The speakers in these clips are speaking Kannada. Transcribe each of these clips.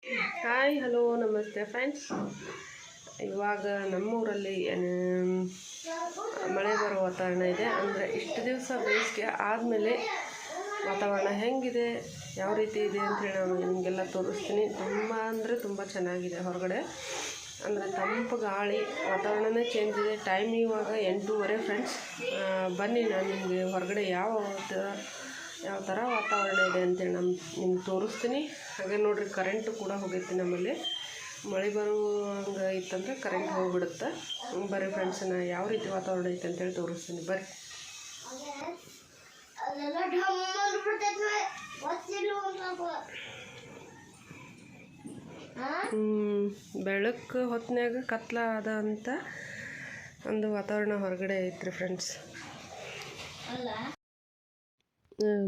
ಹಾಯ್ ಹಲೋ ನಮಸ್ತೆ ಫ್ರೆಂಡ್ಸ್. ಇವಾಗ ನಮ್ಮೂರಲ್ಲಿ ಮಳೆ ಬರೋ ವಾತಾವರಣ ಇದೆ. ಅಂದರೆ ಇಷ್ಟು ದಿವಸ ಬೇಸಿಗೆ ಆದಮೇಲೆ ವಾತಾವರಣ ಹೆಂಗಿದೆ, ಯಾವ ರೀತಿ ಇದೆ ಅಂತೇಳಿ ನಾನು ನಿಮಗೆಲ್ಲ ತೋರಿಸ್ತೀನಿ. ತುಂಬ ಅಂದರೆ ತುಂಬ ಚೆನ್ನಾಗಿದೆ. ಹೊರಗಡೆ ಅಂದರೆ ತಂಪು ಗಾಳಿ, ವಾತಾವರಣನೇ ಚೇಂಜ್ ಇದೆ. ಟೈಮ್ ಇವಾಗ 8:30 ಫ್ರೆಂಡ್ಸ್. ಬನ್ನಿ ನಾನು ನಿಮಗೆ ಹೊರಗಡೆ ಯಾವ ಥರ ವಾತಾವರಣ ಇದೆ ಅಂತೇಳಿ ನಿಮ್ಗೆ ತೋರಿಸ್ತೀನಿ. ಹಾಗೆ ನೋಡಿರಿ, ಕರೆಂಟು ಕೂಡ ಹೋಗೈತಿ ನಮ್ಮಲ್ಲಿ. ಮಳೆ ಬರುವಂಗೆ ಇತ್ತಂದರೆ ಕರೆಂಟ್ ಹೋಗಿಬಿಡುತ್ತೆ. ಬರ್ರಿ ಫ್ರೆಂಡ್ಸ್, ಯಾವ ರೀತಿ ವಾತಾವರಣ ಐತೆ ಅಂತೇಳಿ ತೋರಿಸ್ತೀನಿ ಬರ್ರಿ. ಬೆಳಕು ಹೊತ್ತಿನಾಗ ಕತ್ಲ ಅದ ಅಂತ ಒಂದು ವಾತಾವರಣ ಹೊರಗಡೆ ಐತ್ರಿ ಫ್ರೆಂಡ್ಸ್.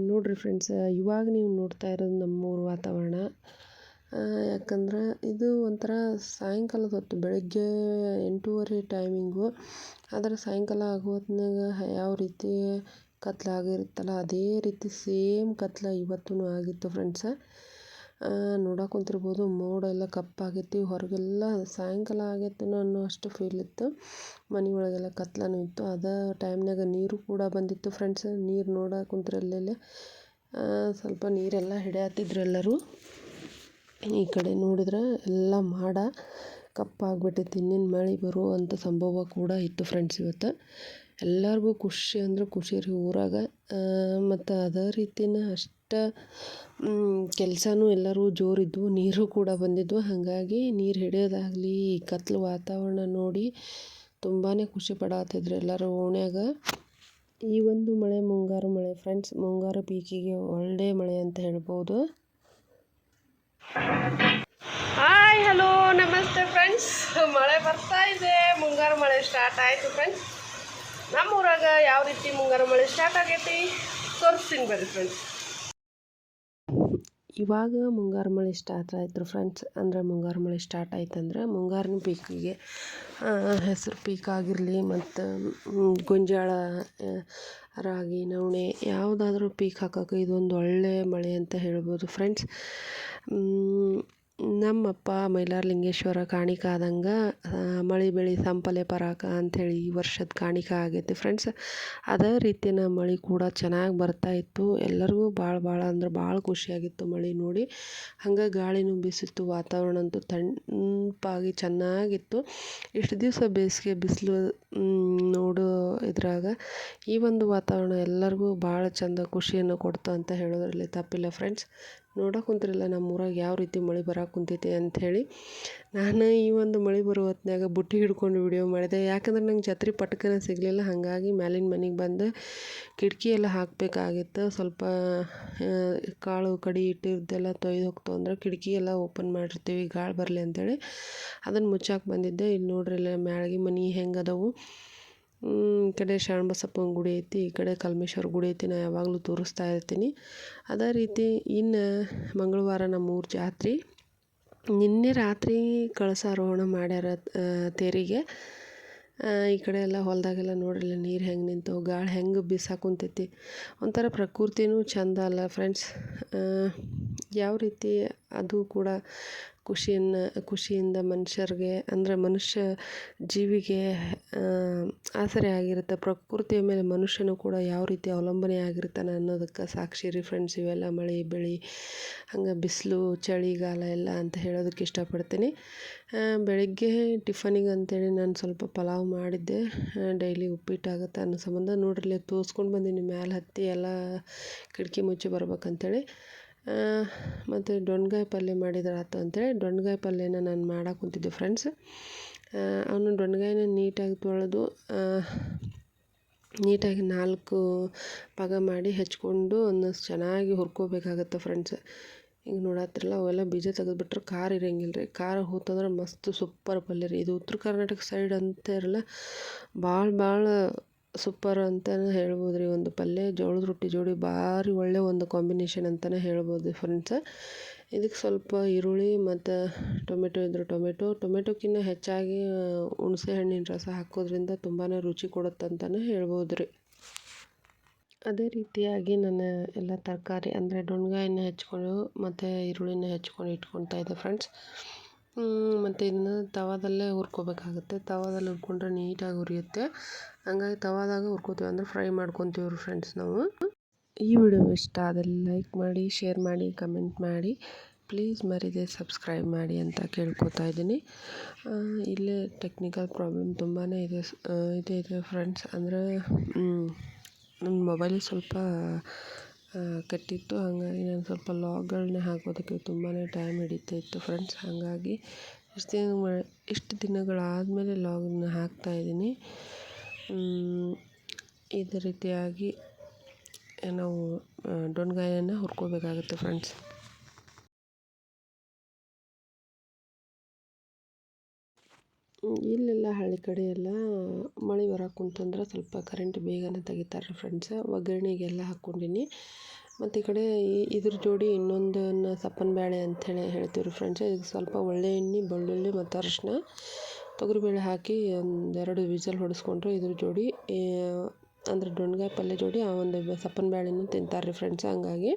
ನೋಡಿರಿ ಫ್ರೆಂಡ್ಸ್, ಇವಾಗ ನೀವು ನೋಡ್ತಾ ಇರೋದು ನಮ್ಮೂರು ವಾತಾವರಣ. ಯಾಕಂದ್ರೆ ಇದು ಒಂಥರ ಸಾಯಂಕಾಲದ ಹೊತ್ತು, ಬೆಳಗ್ಗೆ 8:30 ಟೈಮಿಂಗು. ಆದರೆ ಸಾಯಂಕಾಲ ಆಗೋ ಹೊತ್ತಿನಾಗ ಯಾವ ರೀತಿ ಕತ್ಲಾಗಿರುತ್ತಲ್ಲ, ಅದೇ ರೀತಿ ಸೇಮ್ ಕತ್ಲ ಇವತ್ತೂ ಆಗಿತ್ತು ಫ್ರೆಂಡ್ಸ. ನೋಡಕ್ಕೆ ಕುಂತಿರ್ಬೋದು, ಮೋಡ ಎಲ್ಲ ಕಪ್ಪಾಗೈತಿ. ಹೊರಗೆಲ್ಲ ಸಾಯಂಕಾಲ ಆಗೈತೆ ಅನ್ನೋ ಅಷ್ಟು ಫೀಲ್ ಇತ್ತು. ಮನೆ ಒಳಗೆಲ್ಲ ಕತ್ಲನೂ ಇತ್ತು. ಅದೇ ಟೈಮ್ನಾಗ ನೀರು ಕೂಡ ಬಂದಿತ್ತು ಫ್ರೆಂಡ್ಸ್. ನೀರು ನೋಡಕ್ಕೆ ಕುಂತ್ರೆ ಸ್ವಲ್ಪ ನೀರೆಲ್ಲ ಹಿಡಿಯತ್ತಿದ್ರು ಎಲ್ಲರೂ. ಈ ಕಡೆ ನೋಡಿದ್ರೆ ಎಲ್ಲ ಮಾಡ ಕಪ್ಪಾಗ್ಬಿಟ್ಟೈತಿ. ಇನ್ನೇನು ಮಳೆ ಬರುವಂಥ ಸಂಭವ ಕೂಡ ಇತ್ತು ಫ್ರೆಂಡ್ಸ್ ಇವತ್ತು. ಎಲ್ಲರಿಗೂ ಖುಷಿ ಅಂದರೆ ಖುಷಿ ರೀ ಊರಾಗ. ಮತ್ತು ಅದೇ ರೀತಿನ ಅಷ್ಟು ಕೆಲಸನೂ ಎಲ್ಲರೂ ಜೋರಿದ್ವು. ನೀರು ಕೂಡ ಬಂದಿದ್ವು. ಹಾಗಾಗಿ ನೀರು ಹಿಡಿಯೋದಾಗಲಿ, ಕತ್ಲು ವಾತಾವರಣ ನೋಡಿ ತುಂಬಾ ಖುಷಿ ಪಡತ್ತಿದ್ರು ಎಲ್ಲರೂ ಓಣ್ಯಾಗ. ಈ ಒಂದು ಮಳೆ ಮುಂಗಾರು ಮಳೆ ಫ್ರೆಂಡ್ಸ್. ಮುಂಗಾರು ಪೀಕಿಗೆ ಒಳ್ಳೆ ಮಳೆ ಅಂತ ಹೇಳ್ಬೋದು. ಹಾಯ್ ಹಲೋ ನಮಸ್ತೆ ಫ್ರೆಂಡ್ಸ್. ಮಳೆ ಬರ್ತಾ ಇದೆ, ಮುಂಗಾರು ಮಳೆ ಸ್ಟಾರ್ಟ್ ಆಯಿತು ಫ್ರೆಂಡ್ಸ್. ನಮ್ಮೂರಾಗ ಯಾವ ರೀತಿ ಮುಂಗಾರು ಮಳೆ ಸ್ಟಾರ್ಟ್ ಆಗೈತಿ ತೋರಿಸ್ತೀನಿ ಬರ್ರಿ ಫ್ರೆಂಡ್ಸ್. ಇವಾಗ ಮುಂಗಾರು ಮಳೆ ಸ್ಟಾರ್ಟ್ ಆಯಿತು ಫ್ರೆಂಡ್ಸ್. ಅಂದರೆ ಮುಂಗಾರು ಮಳೆ ಸ್ಟಾರ್ಟ್ ಆಯ್ತಂದ್ರೆ ಮುಂಗಾರಿನ ಪೀಕಿಗೆ ಹೆಸರು ಪೀಕ್ ಆಗಿರಲಿ, ಮತ್ತು ಗೊಂಜಾಳ, ರಾಗಿ, ನವಣೆ ಯಾವುದಾದ್ರೂ ಪೀಕ್ ಹಾಕೋಕೆ ಇದೊಂದು ಒಳ್ಳೆ ಮಳೆ ಅಂತ ಹೇಳ್ಬೋದು ಫ್ರೆಂಡ್ಸ್. ನಮ್ಮಪ್ಪ ಮೈಲಾರಲಿಂಗೇಶ್ವರ ಕಾಣಿಕೆ ಆದಂಗೆ ಮಳೆ ಬೆಳೆ ಸಂಪಲೆ ಪರಾಕ ಅಂಥೇಳಿ ಈ ವರ್ಷದ ಕಾಣಿಕೆ ಆಗೈತಿ ಫ್ರೆಂಡ್ಸ್. ಅದೇ ರೀತಿಯ ಮಳೆ ಕೂಡ ಚೆನ್ನಾಗಿ ಬರ್ತಾಯಿತ್ತು. ಎಲ್ಲರಿಗೂ ಭಾಳ ಅಂದ್ರೆ ಭಾಳ ಖುಷಿಯಾಗಿತ್ತು ಮಳೆ ನೋಡಿ. ಹಂಗೆ ಗಾಳಿನೂ ಬೀಸಿತ್ತು, ವಾತಾವರಣ ಅಂತೂ ತಂಪಾಗಿ ಚೆನ್ನಾಗಿತ್ತು. ಇಷ್ಟು ದಿವಸ ಬೇಸಿಗೆ ಬಿಸಿಲು ನೋಡೋ ಇದ್ರಾಗ ಈ ಒಂದು ವಾತಾವರಣ ಎಲ್ಲರಿಗೂ ಭಾಳ ಚಂದ ಖುಷಿಯನ್ನು ಕೊಡ್ತು ಅಂತ ಹೇಳೋದ್ರಲ್ಲಿ ತಪ್ಪಿಲ್ಲ ಫ್ರೆಂಡ್ಸ್. ನೋಡೋಕೆ ಕುಂತಿರಲ್ಲ ನಮ್ಮೂರಾಗ ಯಾವ ರೀತಿ ಮಳೆ ಬರೋಕೆ ಕುಂತೈತೆ ಅಂಥೇಳಿ. ನಾನು ಈ ಒಂದು ಮಳೆ ಬರೋ ಹೊತ್ನಾಗ ಬುಟ್ಟಿ ಹಿಡ್ಕೊಂಡು ವಿಡಿಯೋ ಮಾಡಿದೆ. ಯಾಕಂದ್ರೆ ನಂಗೆ ಛತ್ರಿ ಪಟ್ಕನ ಸಿಗಲಿಲ್ಲ. ಹಾಗಾಗಿ ಮ್ಯಾಲಿನ ಮನೆಗೆ ಬಂದು ಕಿಟಕಿ ಎಲ್ಲ ಹಾಕಬೇಕಾಗಿತ್ತು. ಸ್ವಲ್ಪ ಕಾಳು ಕಡಿ ಇಟ್ಟಿದ್ದೆಲ್ಲ ತೊಯ್ದು ಹೋಗ್ತು ಅಂದ್ರೆ ಕಿಟಕಿ ಎಲ್ಲ ಓಪನ್ ಮಾಡಿರ್ತೀವಿ ಗಾಳಿ ಬರಲಿ ಅಂಥೇಳಿ. ಅದನ್ನು ಮುಚ್ಚಾಕೆ ಬಂದಿದ್ದೆ. ಇಲ್ಲಿ ನೋಡ್ರಿ, ಎಲ್ಲ ಮ್ಯಾಳ್ಗೆ ಮನೆ ಹೆಂಗದವು. ಈ ಕಡೆ ಶರಣಬಸಪ್ಪನ ಗುಡಿ ಐತಿ, ಈ ಕಡೆ ಕಲ್ಮೇಶ್ವರ ಗುಡಿ ಐತಿ. ನಾನು ಯಾವಾಗಲೂ ತೋರಿಸ್ತಾ ಇರ್ತೀನಿ. ಅದೇ ರೀತಿ ಇನ್ನು ಮಂಗಳವಾರ ನಮ್ಮೂರ ಜಾತ್ರೆ. ನಿನ್ನೆ ರಾತ್ರಿ ಕಳಸಾರೋಹಣ ಮಾಡ್ಯಾರ ತೇರಿಗೆ. ಈ ಕಡೆ ಎಲ್ಲ ಹೊಲದಾಗೆಲ್ಲ ನೋಡ್ರಿ ನೀರು ಹೆಂಗೆ ನಿಂತವು, ಗಾಳಿ ಹೆಂಗೆ ಬೀಸಾಕುಂತೈತಿ. ಒಂಥರ ಪ್ರಕೃತಿನೂ ಚಂದ ಅಲ್ಲ ಫ್ರೆಂಡ್ಸ್. ಯಾವ ರೀತಿ ಅದು ಕೂಡ ಖುಷಿಯಿಂದ ಮನುಷ್ಯರಿಗೆ, ಅಂದರೆ ಮನುಷ್ಯ ಜೀವಿಗೆ ಆಸರೆ ಆಗಿರುತ್ತೆ. ಪ್ರಕೃತಿಯ ಮೇಲೆ ಮನುಷ್ಯನು ಕೂಡ ಯಾವ ರೀತಿ ಅವಲಂಬನೆ ಆಗಿರ್ತಾನೆ ಅನ್ನೋದಕ್ಕೆ ಸಾಕ್ಷಿ ರೀ ಫ್ರೆಂಡ್ಸ್ ಇವೆಲ್ಲ. ಮಳೆ ಬೆಳೆ ಹಂಗೆ ಬಿಸಿಲು ಚಳಿಗಾಲ ಎಲ್ಲ ಅಂತ ಹೇಳೋದಕ್ಕೆ ಇಷ್ಟಪಡ್ತೀನಿ. ಬೆಳಗ್ಗೆ ಟಿಫನಿಗೆ ಅಂತೇಳಿ ನಾನು ಸ್ವಲ್ಪ ಪಲಾವ್ ಮಾಡಿದ್ದೆ. ಡೈಲಿ ಉಪ್ಪಿಟ್ಟಾಗುತ್ತೆ ಅನ್ನೋ ಸಂಬಂಧ ನೋಡ್ರಿ ತೋರಿಸ್ಕೊಂಡು ಬಂದೀನಿ. ಮ್ಯಾಲೆ ಹತ್ತಿ ಎಲ್ಲ ಕಿಟಕಿ ಮುಚ್ಚಿ ಬರ್ಬೇಕಂತೇಳಿ. ಮತ್ತು ದೊಣ್ಣೆಗಾಯಿ ಪಲ್ಯ ಮಾಡಿದ್ರೆ ಆಯ್ತು ಅಂಥೇಳಿ ದೊಣ್ಣೆಗಾಯಿ ಪಲ್ಯನ ನಾನು ಮಾಡಕ್ಕೆ ಕುಂತಿದ್ದೆ ಫ್ರೆಂಡ್ಸ್. ಅವನು ದೊಣ್ಣೆಗಾಯಿನ ನೀಟಾಗಿ ತೊಳೆದು ನೀಟಾಗಿ 4 ಭಾಗ ಮಾಡಿ ಹೆಚ್ಕೊಂಡು ಒಂದಷ್ಟು ಚೆನ್ನಾಗಿ ಹುರ್ಕೋಬೇಕಾಗತ್ತೆ ಫ್ರೆಂಡ್ಸ್. ಈಗ ನೋಡತ್ತಿರಲ್ಲ, ಅವೆಲ್ಲ ಬೀಜ ತೆಗೆದುಬಿಟ್ರೆ ಖಾರ ಇರೋಂಗಿಲ್ಲ ರೀ. ಖಾರ ಹೋತಂದ್ರೆ ಮಸ್ತ್ ಸೂಪರ್ ಪಲ್ಯ ರೀ ಇದು. ಉತ್ತರ ಕರ್ನಾಟಕ ಸೈಡ್ ಅಂತ ಇರಲ್ಲ, ಭಾಳ ಸೂಪರ್ ಅಂತಲೇ ಹೇಳ್ಬೋದು ರೀ. ಒಂದು ಪಲ್ಯ ಜೋಳದ ರೊಟ್ಟಿ ಜೋಡಿ ಭಾರಿ ಒಳ್ಳೆ ಒಂದು ಕಾಂಬಿನೇಷನ್ ಅಂತಲೇ ಹೇಳ್ಬೋದು ಫ್ರೆಂಡ್ಸ್. ಇದಕ್ಕೆ ಸ್ವಲ್ಪ ಈರುಳ್ಳಿ ಮತ್ತು ಟೊಮೆಟೊ ಇದ್ರೆ ಟೊಮೆಟೊಕ್ಕಿಂತ ಹೆಚ್ಚಾಗಿ ಹುಣಸೆ ಹಣ್ಣಿನ ರಸ ಹಾಕೋದ್ರಿಂದ ತುಂಬಾ ರುಚಿ ಕೊಡುತ್ತಂತಲೇ ಹೇಳ್ಬೋದು ರೀ. ಅದೇ ರೀತಿಯಾಗಿ ನಾನು ಎಲ್ಲ ತರಕಾರಿ ಅಂದರೆ ಡೊಣ್ಗಾಯನ್ನು ಹೆಚ್ಕೊಂಡು ಮತ್ತು ಈರುಳ್ಳಿನ ಹೆಚ್ಕೊಂಡು ಇಟ್ಕೊತಾ ಇದ್ದೆ ಫ್ರೆಂಡ್ಸ್. ಮತ್ತು ಇದನ್ನ ತವಾದಲ್ಲೇ ಹುರ್ಕೋಬೇಕಾಗುತ್ತೆ. ತವಾದಲ್ಲಿ ಹುರ್ಕೊಂಡ್ರೆ ನೀಟಾಗಿ ಹುರಿಯುತ್ತೆ. ಹಂಗಾಗಿ ತವಾದಾಗ ಹುರ್ಕೋತೀವಿ ಅಂದರೆ ಫ್ರೈ ಮಾಡ್ಕೊತೀವಿ ಫ್ರೆಂಡ್ಸ್ ನಾವು. ಈ ವಿಡಿಯೋ ಇಷ್ಟ ಆದಲ್ಲಿ ಲೈಕ್ ಮಾಡಿ, ಶೇರ್ ಮಾಡಿ, ಕಮೆಂಟ್ ಮಾಡಿ. ಪ್ಲೀಸ್ ಮರೀದೆ ಸಬ್ಸ್ಕ್ರೈಬ್ ಮಾಡಿ ಅಂತ ಕೇಳ್ಕೊತಾ ಇದ್ದೀನಿ. ಇಲ್ಲೇ ಟೆಕ್ನಿಕಲ್ ಪ್ರಾಬ್ಲಮ್ ತುಂಬಾ ಇದೆ ಫ್ರೆಂಡ್ಸ್. ಅಂದರೆ ನನ್ನ ಮೊಬೈಲ್ ಸ್ವಲ್ಪ ಕೆಟ್ಟಿತ್ತು. ಹಾಗಾಗಿ ನಾನು ಸ್ವಲ್ಪ ಲಾಗ್ಗಳನ್ನ ಹಾಕೋದಕ್ಕೆ ತುಂಬಾ ಟೈಮ್ ಹಿಡಿತಾ ಇತ್ತು ಫ್ರೆಂಡ್ಸ್. ಹಾಗಾಗಿ ಇಷ್ಟು ದಿನಗಳಾದಮೇಲೆ ಲಾಗನ್ನ ಹಾಕ್ತಾಯಿದ್ದೀನಿ. ಇದೇ ರೀತಿಯಾಗಿ ನಾವು ಡೊಣ್ಗಾಯನ್ನು ಹುರ್ಕೋಬೇಕಾಗುತ್ತೆ ಫ್ರೆಂಡ್ಸ್. ಇಲ್ಲೆಲ್ಲ ಹಳ್ಳಿ ಕಡೆ ಎಲ್ಲ ಮಳೆ ಬರೋಕೆ ಕುಂತಂದ್ರೆ ಸ್ವಲ್ಪ ಕರೆಂಟ್ ಬೇಗನೆ ತೆಗಿತಾರೆ ಫ್ರೆಂಡ್ಸ್. ಒಗ್ಗರಣೆಗೆಲ್ಲ ಹಾಕ್ಕೊಂಡಿನಿ. ಮತ್ತು ಈ ಕಡೆ ಇದ್ರ ಜೋಡಿ ಇನ್ನೊಂದನ್ನು ಸಪ್ಪನ ಬೇಳೆ ಅಂಥೇಳಿ ಹೇಳ್ತೀವಿ ರೀ ಫ್ರೆಂಡ್ಸ್. ಇದು ಸ್ವಲ್ಪ ಒಳ್ಳೆ ಎಣ್ಣೆ, ಬೆಳ್ಳುಳ್ಳಿ ಮತ್ತು ಅರಿಶಿನ, ತೊಗರಿಬೇಳೆ ಹಾಕಿ ಒಂದೆರಡು ವಿಸಲ್ ಹೊಡೆಸ್ಕೊಂಡ್ರೆ ಇದ್ರ ಜೋಡಿ ಅಂದರೆ ಡೊಣ್ಗಾಯಿ ಪಲ್ಯ ಜೋಡಿ ಆ ಒಂದು ಸಪ್ಪನ ಬೇಳೆನೂ ತಿಂತಾರೆ ರೀ ಫ್ರೆಂಡ್ಸ್. ಹಂಗಾಗಿ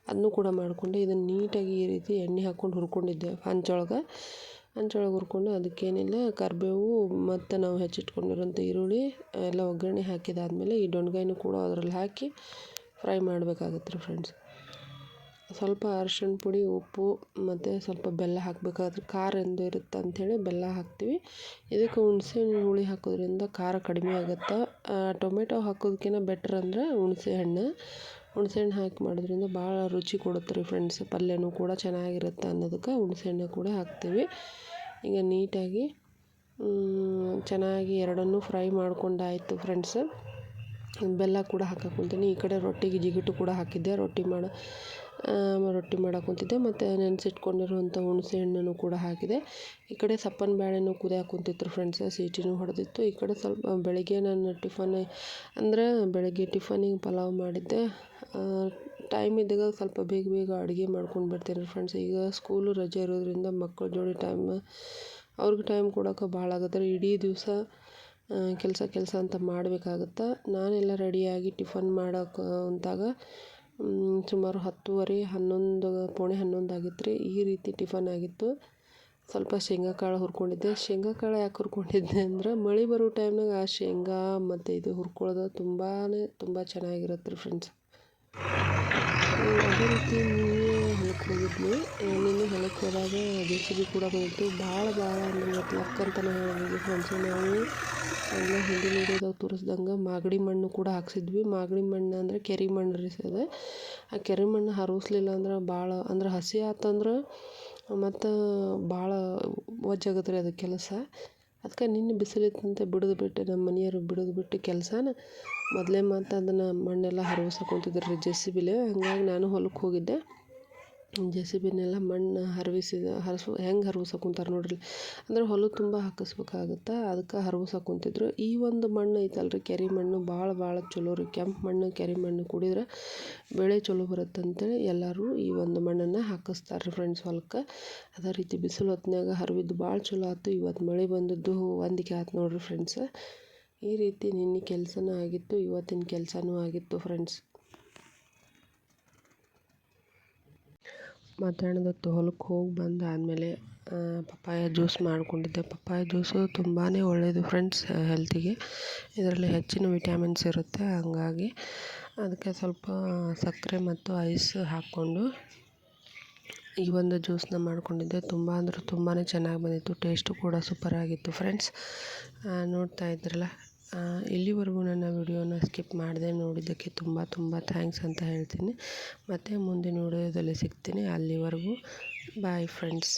ಅದನ್ನು ಕೂಡ ಮಾಡಿಕೊಂಡು ಇದನ್ನು ನೀಟಾಗಿ ಈ ರೀತಿ ಎಣ್ಣೆ ಹಾಕ್ಕೊಂಡು ಹುರ್ಕೊಂಡಿದ್ದೆ ಹಂಚೊಳಗೆ ಹುರ್ಕೊಂಡು ಅದಕ್ಕೇನಿಲ್ಲ ಕರಿಬೇವು ಮತ್ತು ನಾವು ಹೆಚ್ಚಿಟ್ಕೊಂಡಿರೋಂಥ ಈರುಳ್ಳಿ ಎಲ್ಲ ಒಗ್ಗರಣೆ ಹಾಕಿದಾದಮೇಲೆ ಈ ಡೊಣ್ಗಾಯಿನೂ ಕೂಡ ಅದರಲ್ಲಿ ಹಾಕಿ ಫ್ರೈ ಮಾಡಬೇಕಾಗತ್ತೆ ರೀ ಫ್ರೆಂಡ್ಸ್. ಸ್ವಲ್ಪ ಅರಿಶಿಣ ಪುಡಿ, ಉಪ್ಪು ಮತ್ತು ಸ್ವಲ್ಪ ಬೆಲ್ಲ ಹಾಕಬೇಕಾದ್ರೆ ಖಾರ ಎಂದು ಇರುತ್ತೆ ಅಂಥೇಳಿ ಬೆಲ್ಲ ಹಾಕ್ತೀವಿ. ಇದಕ್ಕೆ ಹುಣಸೆ ಹುಳಿ ಹಾಕೋದ್ರಿಂದ ಖಾರ ಕಡಿಮೆ ಆಗುತ್ತೆ. ಟೊಮೆಟೊ ಹಾಕೋದಕ್ಕಿಂತ ಬೆಟ್ರ್ ಅಂದರೆ ಹುಣಸೆ ಹಣ್ಣು ಹಾಕಿ ಮಾಡೋದ್ರಿಂದ ಭಾಳ ರುಚಿ ಕೊಡುತ್ತೆ ರೀ ಫ್ರೆಂಡ್ಸ್. ಪಲ್ಯನೂ ಕೂಡ ಚೆನ್ನಾಗಿರುತ್ತೆ ಅನ್ನೋದಕ್ಕೆ ಹುಣಸೆ ಹಣ್ಣು ಕೂಡ ಹಾಕ್ತೀವಿ. ಈಗ ನೀಟಾಗಿ ಚೆನ್ನಾಗಿ ಎರಡನ್ನೂ ಫ್ರೈ ಮಾಡ್ಕೊಂಡಾಯಿತು ಫ್ರೆಂಡ್ಸ್. ಬೆಲ್ಲ ಕೂಡ ಹಾಕಕ್ಕೆ ಕುಂತೀನಿ. ಈ ಕಡೆ ರೊಟ್ಟಿಗೆ ಜಿಗುಟು ಕೂಡ ಹಾಕಿದ್ದೆ. ರೊಟ್ಟಿ ಮಾಡಕ್ಕೆ ಕುಂತಿದ್ದೆ. ಮತ್ತು ನೆನೆಸಿಟ್ಕೊಂಡಿರುವಂಥ ಹುಣಸೆ ಹಣ್ಣನ್ನು ಕೂಡ ಹಾಕಿದೆ. ಈ ಕಡೆ ಸಪ್ಪನ ಬೇಳೆನೂ ಕುದಿಯಕ್ಕೆ ಕುಂತಿತ್ತು ಫ್ರೆಂಡ್ಸ್. ಸೀಟಿನೂ ಹೊಡೆದಿತ್ತು. ಈ ಕಡೆ ಸ್ವಲ್ಪ ಬೆಳಗ್ಗೆ ನಾನು ಬೆಳಗ್ಗೆ ಟಿಫನಿಗೆ ಪಲಾವ್ ಮಾಡಿದ್ದೆ. ಟೈಮ್ ಇದ್ದಾಗ ಸ್ವಲ್ಪ ಬೇಗ ಅಡುಗೆ ಮಾಡ್ಕೊಂಡು ಬರ್ತೀನಿ ಫ್ರೆಂಡ್ಸ್. ಈಗ ಸ್ಕೂಲು ರಜೆ ಇರೋದ್ರಿಂದ ಮಕ್ಕಳ ಜೋಡಿ ಅವ್ರಿಗೆ ಟೈಮ್ ಕೊಡೋಕೆ ಭಾಳ ಆಗುತ್ತೆ ರೀ. ಇಡೀ ದಿವಸ ಕೆಲಸ ಅಂತ ಮಾಡಬೇಕಾಗುತ್ತೆ. ನಾನೆಲ್ಲ ರೆಡಿಯಾಗಿ ಟಿಫನ್ ಮಾಡೋಕೆ ಅಂತಾಗ ಸುಮಾರು 10:30, 11, ಪೌಣೆ 11 ಆಗಿತ್ತು ರೀ. ಈ ರೀತಿ ಟಿಫನ್ ಆಗಿತ್ತು. ಸ್ವಲ್ಪ ಶೇಂಗಾ ಕಾಳು ಹುರ್ಕೊಂಡಿದ್ದೆ. ಶೇಂಗಾ ಕಾಳು ಯಾಕೆ ಹುರ್ಕೊಂಡಿದ್ದೆ ಅಂದ್ರೆ ಮಳೆ ಬರೋ ಟೈಮ್ನಾಗ ಆ ಶೇಂಗಾ ಮತ್ತು ಇದು ಹುರ್ಕೊಳ್ಳೋದು ತುಂಬ ಚೆನ್ನಾಗಿರುತ್ತೆ ರೀ ಫ್ರೆಂಡ್ಸ್. ಅದೇ ರೀತಿ ಹೊಲಕ್ಕೆ ಹೋಗಿದ್ವಿ. ನಿನ್ನೆ ಹೊಲಕ್ಕೆ ಹೋದಾಗ JCB ಕೂಡ ಬಂದಿತ್ತು. ಭಾಳ ಅಂದರೆ ಇವತ್ತು ಲಕ್ ಅಂತಲೇ ಹೇಳ್ಬೋದು ಫ್ರೆಂಡ್ಸ್. ನಾವು ಎಲ್ಲ ಹಿಂದಿನ ವಿಡಿಯೋದಾಗ ತೋರಿಸ್ದಂಗೆ ಮಾಗಡಿ ಮಣ್ಣು ಕೂಡ ಹಾಕ್ಸಿದ್ವಿ. ಮಾಗಡಿ ಮಣ್ಣು ಅಂದರೆ ಕೆರೆ ಮಣ್ಣು ರೀ ಅದು. ಆ ಕೆರೆ ಮಣ್ಣು ಹರಿಸ್ಲಿಲ್ಲ ಅಂದ್ರೆ ಭಾಳ ಅಂದ್ರೆ ಹಸಿ ಆತಂದ್ರೆ ಮತ್ತು ಭಾಳ ವಜ್ಜಾಗತ್ತೆ ರೀ ಅದು ಕೆಲಸ. ಅದಕ್ಕೆ ನಿನ್ನೆ ಬಿಸಿಲಿತ್ತಂತೆ ಬಿಟ್ಟು ನಮ್ಮ ಮನೆಯವರು ಬಿಟ್ಟು ಕೆಲಸನ ಮೊದಲೇ ಮತ್ತು ಅದನ್ನು ಮಣ್ಣೆಲ್ಲ ಹರವ್ಸಕ್ಕೆ ಕುಂತಿದ್ರು ರೀ JCBಲೇ. ಹಾಗಾಗಿ ನಾನು ಹೊಲಕ್ಕೆ ಹೋಗಿದ್ದೆ. JCBನೆಲ್ಲ ಮಣ್ಣು ಹೆಂಗೆ ಹರವ್ಸಕ್ಕೆ ಕುಂತಾರೆ ನೋಡ್ರಿ. ಅಂದರೆ ಹೊಲ ತುಂಬ ಹಾಕಿಸ್ಬೇಕಾಗುತ್ತೆ. ಅದಕ್ಕೆ ಹರವ್ಸಕ್ಕೆ ಕುಂತಿದ್ರು. ಈ ಒಂದು ಮಣ್ಣು ಐತಲ್ರಿ ಕೆರೆ ಮಣ್ಣು ಭಾಳ ಚಲೋ ರೀ. ಕೆಂಪು ಮಣ್ಣು ಕೆರೆ ಮಣ್ಣು ಕುಡಿದ್ರೆ ಬೆಳೆ ಚಲೋ ಬರುತ್ತೆ ಅಂತೇಳಿ ಎಲ್ಲರೂ ಈ ಒಂದು ಮಣ್ಣನ್ನು ಹಾಕಿಸ್ತಾರೆ ರೀ ಫ್ರೆಂಡ್ಸ್ ಹೊಲಕ್ಕೆ. ಅದೇ ರೀತಿ ಬಿಸಿಲು ಹೊತ್ತಿನಾಗ ಹರಿವಿದ್ದು ಭಾಳ ಚಲೋ ಆಯ್ತು. ಇವತ್ತು ಮಳೆ ಬಂದದ್ದು ಹೊಂದಿಕೆ ಆಯ್ತು ನೋಡ್ರಿ ಫ್ರೆಂಡ್ಸ್. ಈ ರೀತಿ ನಿನ್ನೆ ಕೆಲಸನೂ ಆಗಿತ್ತು, ಇವತ್ತಿನ ಕೆಲಸನೂ ಆಗಿತ್ತು ಫ್ರೆಂಡ್ಸ್. ಮಧ್ಯಾಹ್ನದೊತ್ತು ಹೊಲಕ್ಕೆ ಹೋಗಿ ಬಂದಾದಮೇಲೆ ಪಪ್ಪಾಯ ಜ್ಯೂಸ್ ಮಾಡ್ಕೊಂಡಿದ್ದೆ. ಪಪ್ಪಾಯ ಜ್ಯೂಸು ತುಂಬಾ ಒಳ್ಳೆಯದು ಫ್ರೆಂಡ್ಸ್ ಹೆಲ್ತಿಗೆ. ಇದರಲ್ಲಿ ಹೆಚ್ಚಿನ ವಿಟಮಿನ್ಸ್ ಇರುತ್ತೆ. ಹಂಗಾಗಿ ಅದಕ್ಕೆ ಸ್ವಲ್ಪ ಸಕ್ಕರೆ ಮತ್ತು ಐಸ್ ಹಾಕ್ಕೊಂಡು ಈ ಒಂದು ಜ್ಯೂಸನ್ನ ಮಾಡ್ಕೊಂಡಿದ್ದೆ. ತುಂಬಾ ಚೆನ್ನಾಗಿ ಬಂದಿತ್ತು. ಟೇಸ್ಟು ಕೂಡ ಸೂಪರಾಗಿತ್ತು ಫ್ರೆಂಡ್ಸ್. ನೋಡ್ತಾ ಇದ್ರಲ್ಲ, ಇಲ್ಲಿವರೆಗೂ ನನ್ನ ವಿಡಿಯೋನ ಸ್ಕಿಪ್ ಮಾಡದೆ ನೋಡಿದ್ದಕ್ಕೆ ತುಂಬ ಥ್ಯಾಂಕ್ಸ್ ಅಂತ ಹೇಳ್ತೀನಿ. ಮತ್ತು ಮುಂದಿನ ವಿಡಿಯೋದಲ್ಲಿ ಸಿಗ್ತೀನಿ. ಅಲ್ಲಿವರೆಗೂ ಬಾಯ್ ಫ್ರೆಂಡ್ಸ್.